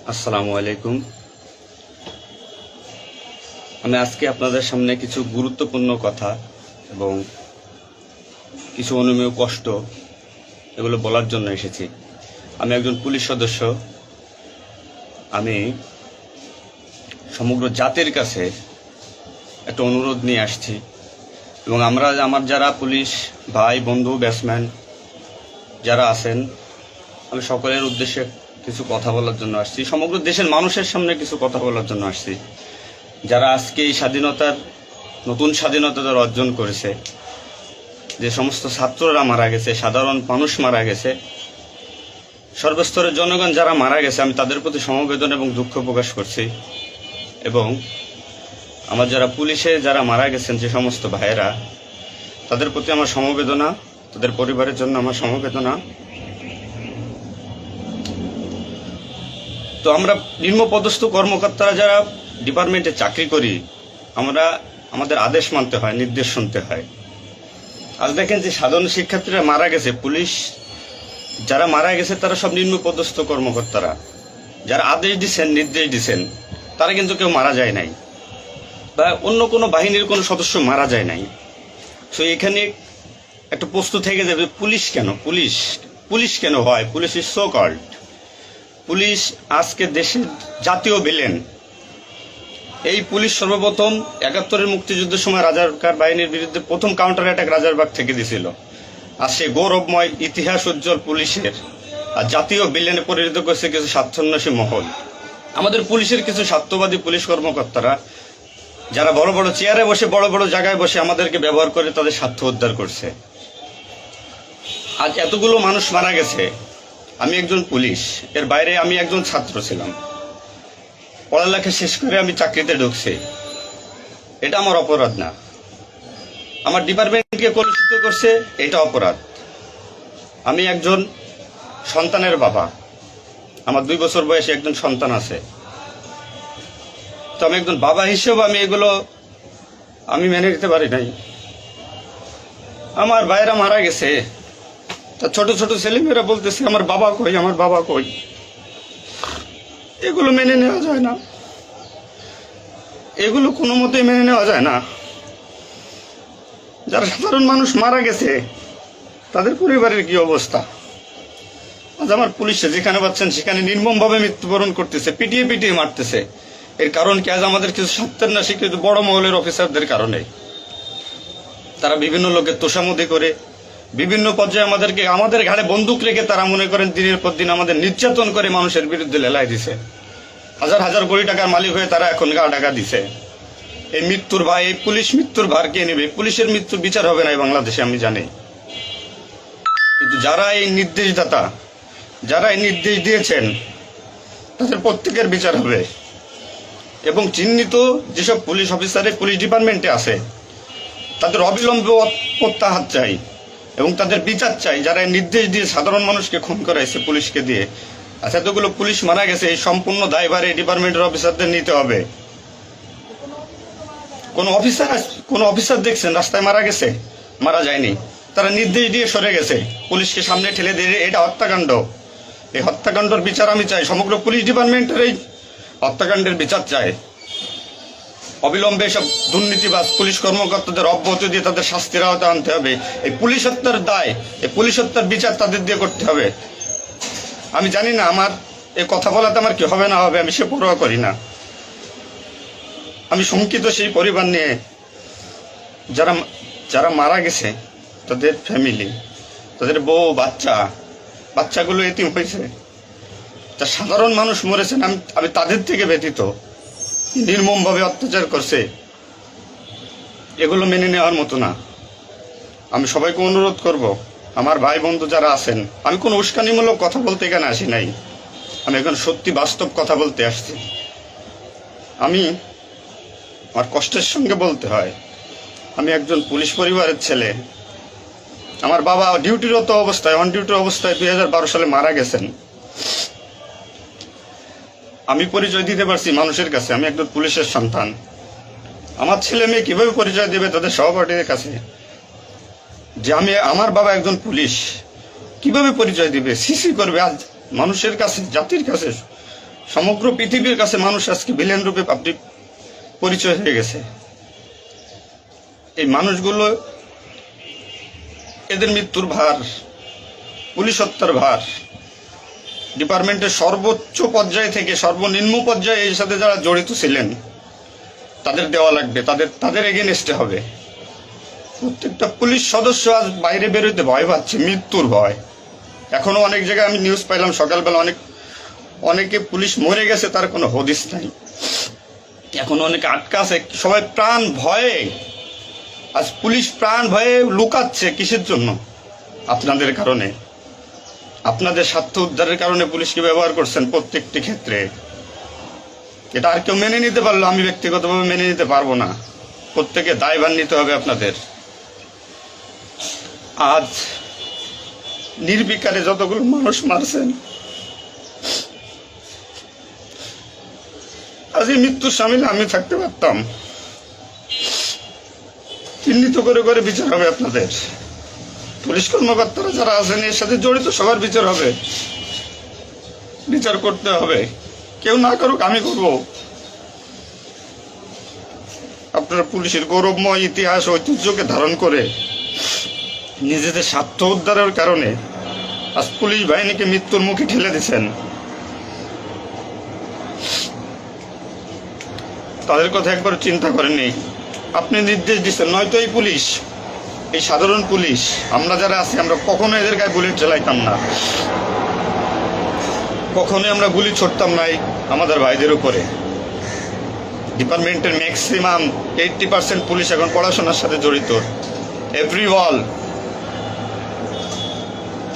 আসসালামু আলাইকুম। আমি আজকে আপনাদের সামনে কিছু গুরুত্বপূর্ণ কথা এবং কিছু অনুমেয় কষ্ট এগুলো বলার জন্য এসেছি। আমি একজন পুলিশ সদস্য। আমি সমগ্র জাতির কাছে একটা অনুরোধ নিয়ে আসছি এবং আমার যারা পুলিশ ভাই বন্ধু ব্যাটসম্যান যারা আছেন, আমি সকলের উদ্দেশ্যে কিছু কথা বলার জন্য আসছি। সমগ্র দেশের মানুষের সামনে কিছু কথা বলার জন্য আসছি। যারা আজকে এই নতুন স্বাধীনতা অর্জন করেছে, যে সমস্ত ছাত্ররা মারা গেছে, সাধারণ মানুষ মারা গেছে, সর্বস্তরের জনগণ যারা মারা গেছে, আমি তাদের প্রতি সমবেদনা এবং দুঃখ প্রকাশ করছি। এবং আমার যারা পুলিশে যারা মারা গেছেন যে সমস্ত ভাইয়েরা, তাদের প্রতি আমার সমবেদনা, তাদের পরিবারের জন্য আমার সমবেদনা। তো আমরা নিম্নপদস্থ কর্মকর্তারা যারা ডিপার্টমেন্টে চাকরি করি, আমাদের আদেশ মানতে হয়, নির্দেশ শুনতে হয়। আজ দেখেন যে সাধারণ শিক্ষার্থীরা মারা গেছে, পুলিশ যারা মারা গেছে তারা সব নিম্নপদস্থ কর্মকর্তারা, যারা আদেশ দিচ্ছেন নির্দেশ দিচ্ছেন, তারা কিন্তু কেউ মারা যায় নাই, বা অন্য কোনো বাহিনীর কোনো সদস্য মারা যায় নাই। তো এখানে একটা প্রশ্ন থেকে যাবে, পুলিশ কেন, পুলিশ কেন হয়? Police is so called. Police আজকে দেশের জাতীয় ভিলেন। এই পুলিশ সর্বপ্রথম ৭১-এর মুক্তিযুদ্ধের সময় রাজাকার বাহিনীর বিরুদ্ধে প্রথম কাউন্টার অ্যাটাক রাজারবাগ থেকে দিছিল। আর সে গৌরবময় ইতিহাস উজ্জ্বল পুলিশের আর জাতীয় ভিলেনে পরিণত করেছে কিছু স্বার্থান্বেষী মহল। আমাদের পুলিশের কিছু স্বার্থবাদী পুলিশ কর্মকর্তারা, যারা বড় বড় চেয়ারে বসে, বড় বড় জায়গায় বসে আমাদেরকে ব্যবহার করে তাদের স্বার্থ উদ্ধার করছে। আজ এতগুলো মানুষ মারা গেছে। আমি একজন পুলিশ, এর বাইরে আমি একজন ছাত্র ছিলাম। পড়ালেখা শেষ করে আমি চাকরিতে ঢুকছি। এটা আমার অপরাধ না। আমার ডিপার্টমেন্টকে কলুষিত করছে, এটা অপরাধ। আমি একজন সন্তানের বাবা, আমার 2 বছর বয়সে একজন সন্তান আছে। তো আমি একজন বাবা হিসেবে আমি মেনে নিতে পারি নাই। আমার ভাইয়েরা মারা গেছে, তা ছোট ছোট ছেলেমেয়েরা বলতেছে আমার বাবা কই, আমার বাবা কই। এগুলো মেনে নেওয়া যায় না, এগুলো কোনো মতেই মেনে নেওয়া যায় না। যারা সাধারণ মানুষ মারা গেছে তাদের পরিবারের কি অবস্থা? আজ আমার পুলিশে যেখানে পাচ্ছেন সেখানে নির্মমভাবে মৃত্যুবরণ করতেছে, পিটিয়ে পিটিয়ে মারতেছে। এর কারণ কি? আজ আমাদের কিছু স্বার্থের না স্বীকৃত বড় মহলের অফিসারদের কারণে। তারা বিভিন্ন লোকের তোষামোদি করে, বিভিন্ন পর্যায়ে আমাদের ঘাড়ে বন্দুক রেখে তারা মনে করেন দিনের পর দিন আমাদের নির্যাতন করে মানুষের বিরুদ্ধে লেলাই দিছে। হাজার হাজার কোটি টাকার মালিক হয়ে তারা এখন গা টাকা দিছে। এই মৃত্যুর ভার, এই পুলিশ মৃত্যুর ভার কে নেবে? পুলিশের মৃত্যুর বিচার হবে না এই বাংলাদেশে, আমি জানি। কিন্তু যারা এই নির্দেশদাতা, যারা এই নির্দেশ দিয়েছেন, তাদের প্রত্যেকের বিচার হবে। এবং চিহ্নিত যেসব পুলিশ অফিসারে পুলিশ ডিপার্টমেন্টে আছে, তাদের অবিলম্বে প্রত্যাহার চাই এবং তাদের বিচার চাই, যারা নির্দেশ দিয়ে সাধারণ মানুষকে খুন করাইছে পুলিশকে দিয়ে। আচ্ছা, এতগুলো পুলিশ মারা গেছে, এই সম্পূর্ণ দায়ভার এই ডিপার্টমেন্টের অফিসারদের নিতে হবে। কোন অফিসার দেখছেন রাস্তায় মারা গেছে? মারা যায়নি। তারা নির্দেশ দিয়ে সরে গেছে, পুলিশকে সামনে ঠেলে দিয়ে। এটা হত্যাকাণ্ড। এই হত্যাকাণ্ডের বিচার আমি চাই। সমগ্র পুলিশ ডিপার্টমেন্টের এই হত্যাকাণ্ডের বিচার চাই। অবিলম্বে সব দুর্নীতিবাজ পুলিশ কর্মকর্তাদের অব্যাহতি দিয়ে তাদের শাস্তির আওতায় আনতে হবে। এই পুলিশ হত্যার দায়, এই পুলিশ হত্যার বিচার তাদের দিয়ে করতে হবে। আমি জানি না আমার এই কথা বলাতে আমার কি হবে না হবে, আমি সে পরোয়া করি না। আমি শঙ্কিত সেই পরিবার নিয়ে, যারা মারা গেছে, তাদের ফ্যামিলি, তাদের বউ বাচ্চাগুলো এতিম হয়েছে। তা সাধারণ মানুষ মরেছেন, আমি তাদের থেকে ব্যতীত। নির্মমভাবে অত্যাচার করছে, এগুলো মেনে নেওয়ার মতো না। আমি সবাইকে অনুরোধ করব, আমার ভাই বন্ধু যারা আছেন, আমি কোনো উস্কানিমূলক কথা বলতে এখানে আসি নাই। আমি এখন সত্যি বাস্তব কথা বলতে আসছি। আমার কষ্টের সঙ্গে বলতে হয়, আমি একজন পুলিশ পরিবারের ছেলে। আমার বাবা অন ডিউটির অবস্থায় 2012 সালে মারা গেছেন। আমি পরিচয় দিতে পারছি মানুষের কাছে, আমি একজন পুলিশের সন্তান। আমার ছেলে মেয়ে কিভাবে পরিচয় দেবে তাদের সহপাঠীদের কাছে যে আমার বাবা একজন পুলিশ? কিভাবে পরিচয় দিবে? সিসি করবে? আজ মানুষের কাছে, জাতির কাছে সমগ্র পৃথিবীর কাছে মানুষ আজকে ভিলেন রূপে পাবলিক পরিচয় হয়ে গেছে। এই মানুষগুলো, এদের মৃত্যুর ভার, পুলিশ হত্যার ভার ডিপার্টমেন্টের সর্বোচ্চ পর্যায়ে থেকে সর্বনিম্ন পর্যায়ে এর সাথে যারা জড়িত ছিলেন তাদের দেওয়া লাগবে, তাদের এগেনস্টে হবে। প্রত্যেকটা পুলিশ সদস্য আজ বাইরে বেরোতে ভয় পাচ্ছে, মৃত্যুর ভয়। এখনো অনেক জায়গায় আমি নিউজ পাইলাম সকালবেলা, অনেকে পুলিশ মরে গেছে, তার কোনো হদিস নাই। এখন অনেকে আটকা আছে, সবাই প্রাণ ভয়ে, আজ পুলিশ প্রাণ ভয়ে লুকাচ্ছে। কিসের জন্য? আপনাদের কারণে, আপনাদের স্বার্থ উদ্ধারের কারণে পুলিশকে ব্যবহার করছেন প্রত্যেকটি ক্ষেত্রে। এটা আর কেউ মেনে নিতে পারলো, আমি ব্যক্তিগতভাবে মেনে নিতে পারবো না। প্রত্যেকে দায়ভার নিতে হবে আপনাদের। আজ নির্বিকারে যতগুলো মানুষ মারছেন, আজ এই মৃত্যুর সামিলে আমি থাকতে পারতাম। চিহ্নিত করে করে বিচার হবে আপনাদের। পুলিশ কর্মকর্তারা যারা আছেন এর সাথে জড়িত সবার বিচার হবে, বিচার করতে হবে। কেউ না করুক, আমি করব। আপনারা পুলিশের গৌরবময় ইতিহাস ঐতিহ্যকে ধারণ করে নিজেদের স্বার্থ উদ্ধারের কারণে আজ পুলিশ বাহিনীকে মৃত্যুর মুখে ঠেলে দিচ্ছেন। তাদের কথা একবার চিন্তা করেননি। আপনি নির্দেশ দিচ্ছেন, নয়তো এই পুলিশ, এই সাধারণ পুলিশ, আমরা যারা আছি, আমরা কখনো এদের গায়ে বুলেট চালাইতাম না, কখনোই আমরা গুলি ছড়তাম নাই আমাদের ভাইদের উপরে। ডিপার্টমেন্টের ম্যাক্সিমাম 80% পুলিশ এখন পড়াশোনার সাথে জড়িত। এভরি ওয়াল,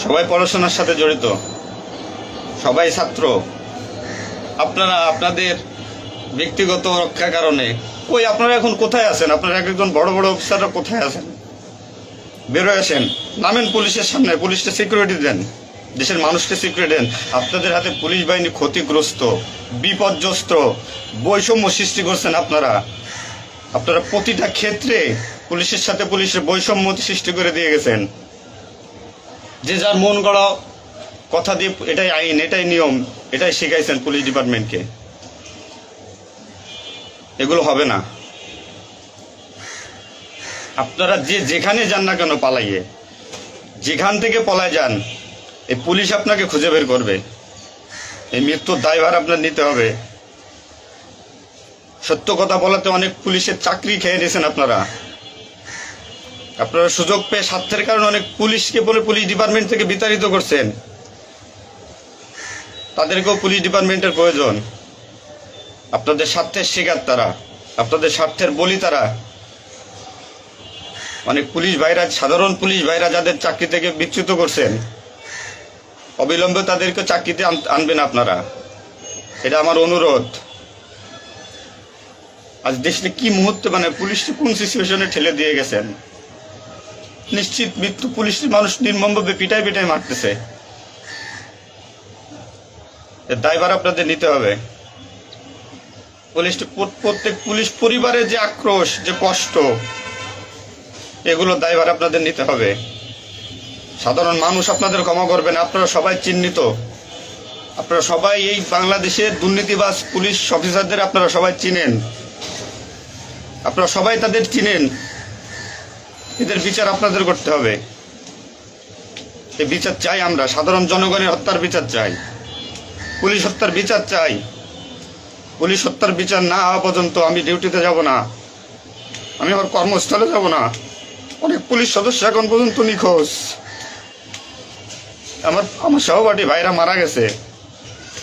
সবাই পড়াশোনার সাথে জড়িত, সবাই ছাত্র। আপনারা আপনাদের ব্যক্তিগত রক্ষার কারণে কই, আপনারা এখন কোথায় আছেন? আপনারা একজন বড় বড় অফিসাররা কোথায় আছেন? বেরোয় আসেন, নামেন পুলিশের সামনে, পুলিশকে সিকিউরিটি দেন, দেশের মানুষকে সিকিউরিটি দেন। আপনাদের হাতে পুলিশ বাহিনী ক্ষতিগ্রস্ত, বিপর্যস্ত, বৈষম্য সৃষ্টি করছেন আপনারা। আপনারা প্রতিটা ক্ষেত্রে পুলিশের সাথে পুলিশের বৈষম্য সৃষ্টি করে দিয়ে গেছেন। যে যার মন গড়া কথা দিয়ে এটাই আইন, এটাই নিয়ম, এটাই শিখাইছেন পুলিশ ডিপার্টমেন্টকে। এগুলো হবে না। আপনারা যেখানে যান না কেন পালাইয়ে, যেখান থেকে পলায় যান, এই পুলিশ আপনাকে খুঁজে বের করবে। এই মৃত্যুর দায়ভার আপনার নিতে হবে। সত্য কথা বলাতে অনেক পুলিশের চাকরি খেয়ে নিয়েছেন আপনারা। আপনারা সুযোগ পেয়ে স্বার্থের কারণে অনেক পুলিশকে বলে পুলিশ ডিপার্টমেন্ট থেকে বিতাড়িত করছেন। তাদেরকেও পুলিশ ডিপার্টমেন্টের প্রয়োজন। আপনাদের স্বার্থের শিকার তারা, আপনাদের স্বার্থের বলি তারা। অনেক পুলিশ ভাইরা, সাধারণ পুলিশ ভাইরা যাদের চাকরি থেকে বিচ্যুত করছেন, অবিলম্বে তাদেরকে চাকরিতে আনবেন আপনারা। এটা আমার অনুরোধ। আজ দেশে কি মুহূর্তে, মানে পুলিশকে কোন সিচুয়েশনে ঠেলে দিয়ে গেছেন। নিশ্চিত মৃত্যু, পুলিশ মানুষ নির্মমভাবে পিটাই পিটাই মারতেছে। এর দায়ভার আপনাদের নিতে হবে। প্রত্যেক পুলিশ পরিবারের যে আক্রোশ, যে কষ্ট, এগুলো দায়ভার আপনাদের নিতে হবে। সাধারণ মানুষ আপনাদের ক্ষমা করবে না। আপনারা সবাই চিহ্নিত, আপনারা সবাই এই বাংলাদেশের দুর্নীতিবাজ পুলিশ অফিসারদের আপনারা সবাই চিনেন, আপনারা সবাই তাদের চিনেন। এদের বিচার আপনাদের করতে হবে। এই বিচার চাই আমরা, সাধারণ জনগণের হত্যার বিচার চাই, পুলিশ হত্যার বিচার চাই। পুলিশ হত্যার বিচার না হওয়া পর্যন্ত আমি ডিউটিতে যাব না, আমি আমার কর্মস্থলে যাব না। অনেক পুলিশ সদস্য এখন পর্যন্ত নিখোঁজ। আমার সহপাঠী ভাইরা মারা গেছে,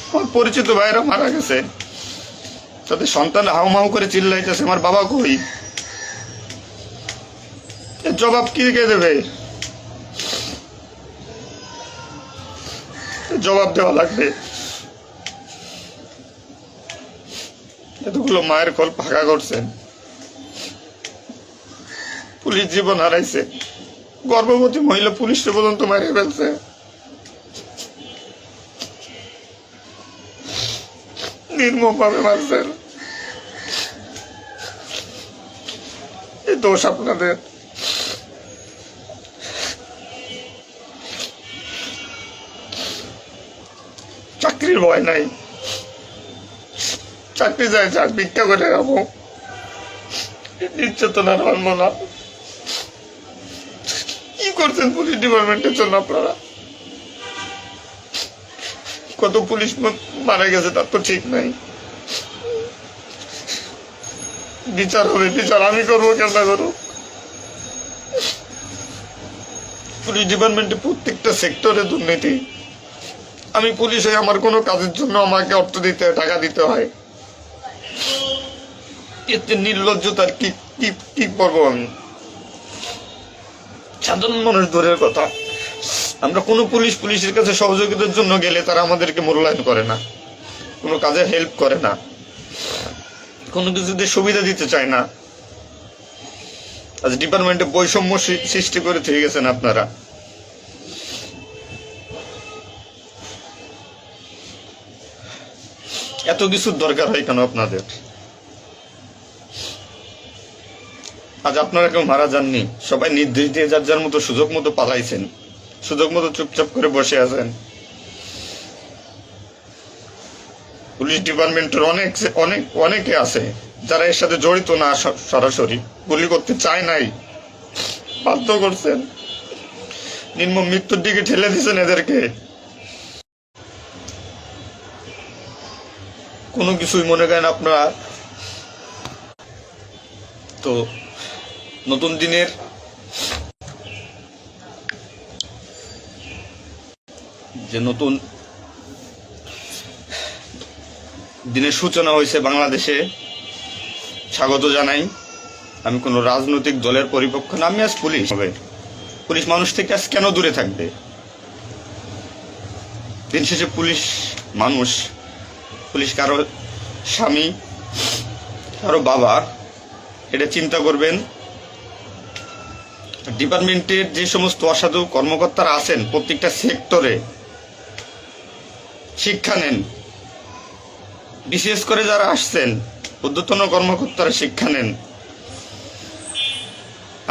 আমার পরিচিত ভাইরা মারা গেছে। তাদের সন্তান হাউমাউ করে চিল্লাইতেছে, আমার বাবা কই? এর জবাব কে দেবে? জবাব দেওয়া লাগবে। এতগুলো মায়ের কোল ফাঁকা করছেন, পুলিশ জীবন হারাইছে, গর্ভবতী মহিলা পুলিশকে পর্যন্ত মারে ফেলছে। নির্মম ভাবে মারছেন। এই দোষ আপনাদের। চাকরির ভয় নাই, চাকরি যায় যাক, ভিক্ষা করে খাবো, নির্যাতনার মানবো না। কি করছেন পুলিশ ডিপার্টমেন্টের জন্য আপনারা? কত পুলিশ মারা গেছে তার তো ঠিক নাই। বিচার হবে, বিচার আমি করবো, কেন না করবো? পুলিশ ডিপার্টমেন্টে প্রত্যেকটা সেক্টরে দুর্নীতি। আমি পুলিশ হয়ে আমার কোনো কাজের জন্য আমাকে অর্থ দিতে হয়, টাকা দিতে হয়। এতে নির্লজ্জতার কি কি কি করবো আমি? সাধারণ মানুষ দূরের কথা, আমরা কোনো পুলিশের কাছে সহযোগিতার জন্য গেলে তারা আমাদেরকে মূল্যায়ন করে না, কোনো কাজে হেল্প করে না, কোনো কিছুতে সুবিধা দিতে চায় না। আজ ডিপার্টমেন্টে বৈষম্য সৃষ্টি করে থেকে গেছেন আপনারা। এত কিছুর দরকার হয় কেন আপনাদের? আজ আপনারা কেউ মারা যাননি, সবাই নির্দেশ দিয়ে যার যার মতো সুযোগ মতো পালাইছেন, সুযোগ মতো চুপচাপ করে বসে আছেন। পুলিশ ডিপার্টমেন্টের অনেকে আছে যারা এর সাথে জড়িত না, সরাসরি গুলি করতে চায় নাই, বাধ্য করছেন, নির্মম মৃত্যুর দিকে ঠেলে দিয়েছেন এদেরকে। কোনো কিছুই মনে করেন আপনারা। তো নতুন দিনের যে নতুন দিনের সূচনা হয়েছে বাংলাদেশে, স্বাগত জানাই। আমি কোনো রাজনৈতিক দলের পরিপক্ষ না, আমি আজ পুলিশ হবে। পুলিশ মানুষ থেকে আজ কেন দূরে থাকবে? দিন শেষে পুলিশ মানুষ, পুলিশ কারো স্বামী, কারো বাবা, এটা চিন্তা করবেন। ডিপার্টমেন্টের যে সমস্ত অসাধু কর্মকর্তারা আছেন প্রত্যেকটা সেক্টরে শিক্ষা নেন, বিশেষ করে যারা আসছেন ঊর্ধ্বতন কর্মকর্তারা শিক্ষা নেন।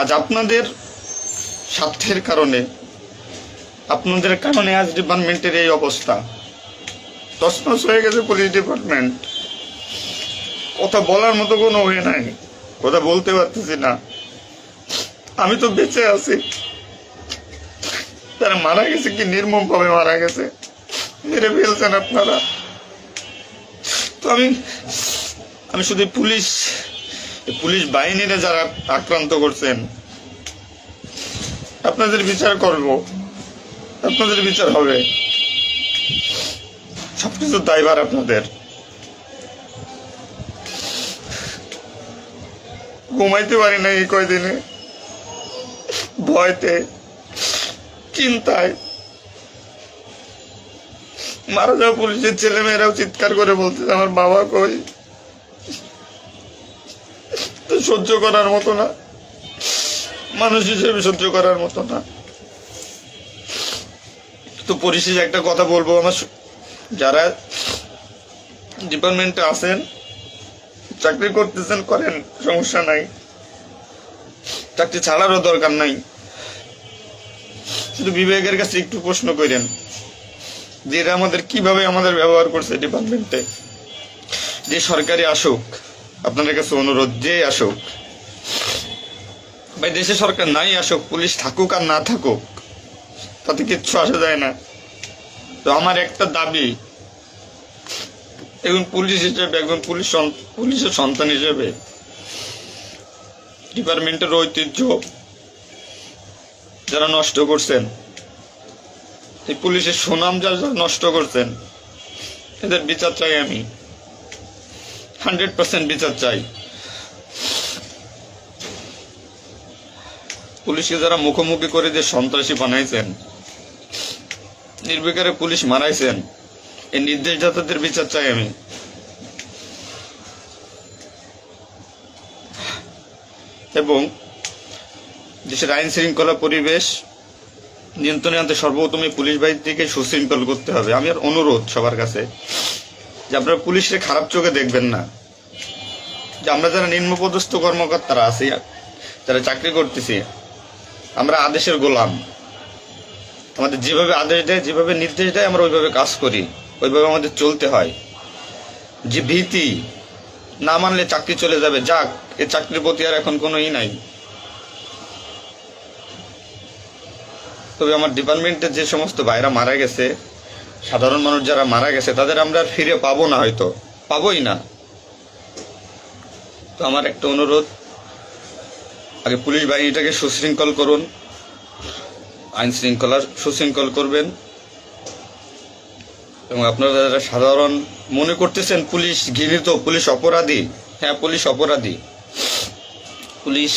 আজ আপনাদের স্বার্থের কারণে, আপনাদের কারণে আজ ডিপার্টমেন্টের এই অবস্থা। তছনছ হয়ে গেছে পুলিশ ডিপার্টমেন্ট। কথা বলার মতো কোনো ওয়ে নাই, কথা বলতে পারতেছি না। আমি তো বেঁচে আছি, তারা মারা গেছে, কি নির্মম ভাবে মারা গেছে, মেরে ফেলছেন আপনারা। তো আমি শুধু পুলিশ বাহিনীরা যারা আক্রান্ত করছেন, আপনাদের বিচার করব, আপনাদের বিচার হবে। সবকিছু দায়ভার আপনাদের। ঘুমাইতে পারি না এই কয়দিনে, ভয়তে, চিন্তায়। মারা যাওয়া পুলিশের ছেলেমেয়েরাও চিৎকার করে বলতেছে আমার বাবা কই। তো সহ্য করার মতো না, মানুষ হিসেবে সহ্য করার মতো না। তো পরিশেষে একটা কথা বলবো, আমার যারা ডিপার্টমেন্টে আছেন, চাকরি করতেছেন করেন, সমস্যা নাই, চাকরি ছাড়ারও দরকার নাই। শুধু বিবেকের কাছে একটু প্রশ্ন করেন যে এরা আমাদের কিভাবে আমাদের ব্যবহার করছে ডিপার্টমেন্টে। যে সরকারি আসুক, আপনাদের কাছে অনুরোধ, যে আসুক ভাই, দেশে সরকার নাই আসুক, পুলিশ থাকুক আর না থাকুক, তাতে কিচ্ছু আসা যায় না। তো আমার একটা দাবি, একজন পুলিশ হিসেবে, একজন পুলিশের সন্তান হিসেবে, ডিপার্টমেন্টের ঐতিহ্য যারা নষ্ট করছেন, এই পুলিশের সুনাম যারা নষ্ট করছেন, এদের বিচার চাই আমি, 100% বিচার চাই। পুলিশকে যারা মুখোমুখি করে যে সন্ত্রাসী বানাইছেন, নির্বিকারে পুলিশ মারাইছেন, এই নির্দেশদাতাদের বিচার চাই আমি। এবং দেশের আইন শৃঙ্খলা পরিবেশ নিয়ন্ত্রণে আনতে সর্বপ্রথম পুলিশ বাহিনীকে সুশৃঙ্খল করতে হবে। আমি আর অনুরোধ সবার কাছে যে আপনারা পুলিশের খারাপ চোখে দেখবেন না। যে আমরা যারা নিম্নপদস্থ কর্মকর্তারা আছি, যারা চাকরি করতেছি, আমরা আদেশের গোলাম। আমাদের যেভাবে আদেশ দেয়, যেভাবে নির্দেশ দেয়, আমরা ওইভাবে কাজ করি, ওইভাবে আমাদের চলতে হয়। যে ভীতি না মানলে চাকরি চলে যাবে, যাক, এ চাকরির প্রতি আর এখন কোনো নাই। তবে আমার ডিপার্টমেন্টের যে সমস্ত ভাইরা মারা গেছে, সাধারণ মানুষ যারা মারা গেছে, তাদের আমরা আর ফিরে পাবো না, হয়তো পাবোই না। তো আমার একটা অনুরোধ, আগে পুলিশ বাহিনীটাকে সুশৃঙ্খল করুন, আইন শৃঙ্খলা সুশৃঙ্খল করবেন। এবং আপনারা যারা সাধারণ মনে করতেছেন পুলিশ ঘৃণিত, পুলিশ অপরাধী, হ্যাঁ পুলিশ অপরাধী, পুলিশ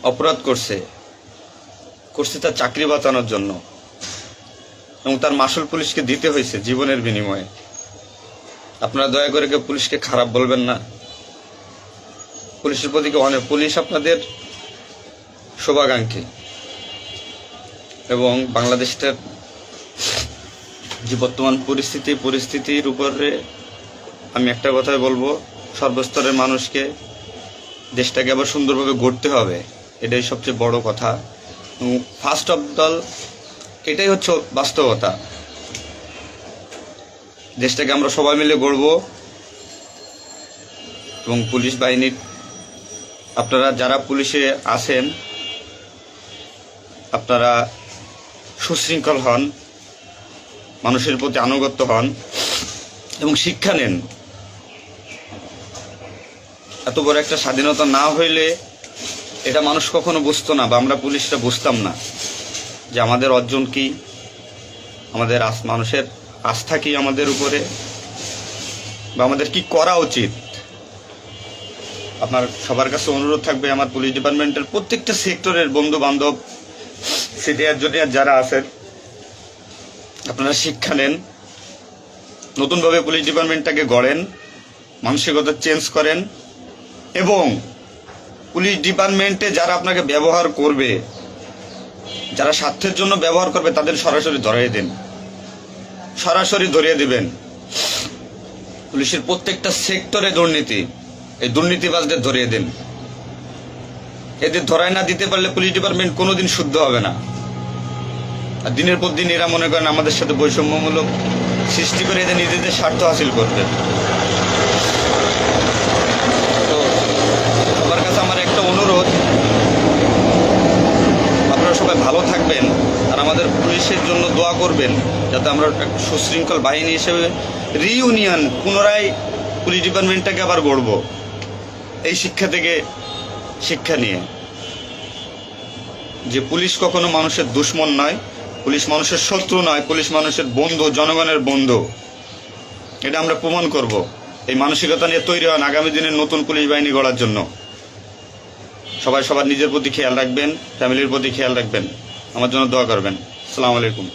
অপরাধ করছে তার চাকরি বাঁচানোর জন্য, এবং তার মাসুল পুলিশকে দিতে হয়েছে জীবনের বিনিময়ে। আপনারা দয়া করে কেউ পুলিশকে খারাপ বলবেন না। পুলিশের প্রতি অনেক, পুলিশ আপনাদের শুভাকাঙ্ক্ষী। এবং বাংলাদেশের যে বর্তমান পরিস্থিতির উপরে আমি একটা কথাই বলবো, সর্বস্তরের মানুষকে দেশটাকে আবার সুন্দরভাবে গড়তে হবে, এটাই সবচেয়ে বড় কথা। ফার্স্ট অফ অল এটাই হচ্ছে বাস্তবতা। দেশটাকে আমরা সবাই মিলে গড়ব। এবং পুলিশ বাহিনীর আপনারা যারা পুলিশে আছেন, আপনারা সুশৃঙ্খল হন, মানুষের প্রতি আনুগত্য হন এবং শিক্ষা নেন। এত বড় একটা স্বাধীনতা না হইলে এটা মানুষ কখনো বুঝতো না, বা আমরা পুলিশরা বুঝতাম না যে আমাদের অর্জন কি, আমাদের মানুষের আস্থা কি আমাদের উপরে, বা আমাদের কি করা উচিত। আপনার সবার কাছে অনুরোধ থাকবে, আমার পুলিশ ডিপার্টমেন্টের প্রত্যেকটা সেক্টরের বন্ধু বান্ধব, সিনিয়র জুনিয়র যারা আছেন, আপনারা শিক্ষা নেন, নতুনভাবে পুলিশ ডিপার্টমেন্টটাকে গড়েন, মানসিকতা চেঞ্জ করেন। এবং পুলিশ ডিপার্টমেন্টে যারা আপনাকে ব্যবহার করবে, যারা স্বার্থের জন্য ব্যবহার করবে, তাদের সরাসরি ধরিয়ে দেন, সরাসরি ধরিয়ে দিবেন। পুলিশের প্রত্যেকটা সেক্টরে দুর্নীতি, এই দুর্নীতিবাজদের ধরিয়ে দেন। এদের ধরায় না দিতে পারলে পুলিশ ডিপার্টমেন্ট কোনোদিন শুদ্ধ হবে না। আর দিনের পর দিন এরা মনে করেন আমাদের সাথে বৈষম্যমূলক সৃষ্টি করে এদের নিজেদের স্বার্থ হাসিল করবে। তো সবার কাছে আমার একটা অনুরোধ, আপনারা সবাই ভালো থাকবেন আর আমাদের পুলিশের জন্য দোয়া করবেন, যাতে আমরা সুশৃঙ্খল বাহিনী হিসেবে রিইউনিয়ন পুনরায় পুলিশ ডিপার্টমেন্টটাকে আবার গড়ব, এই শিক্ষা থেকে শিক্ষা নিয়ে যে পুলিশ কখনো মানুষের দুশ্মন নয়, পুলিশ মানুষের শত্রু নয়, পুলিশ মানুষের বন্ধু, জনগণের বন্ধু। এটা আমরা প্রমাণ করব। এই মানসিকতা নিয়ে তৈরি হন আগামী দিনের নতুন পুলিশ বাহিনী গড়ার জন্য। সবাই সবার নিজের প্রতি খেয়াল রাখবেন, ফ্যামিলির প্রতি খেয়াল রাখবেন, আমার জন্য দোয়া করবেন। আসসালামু আলাইকুম।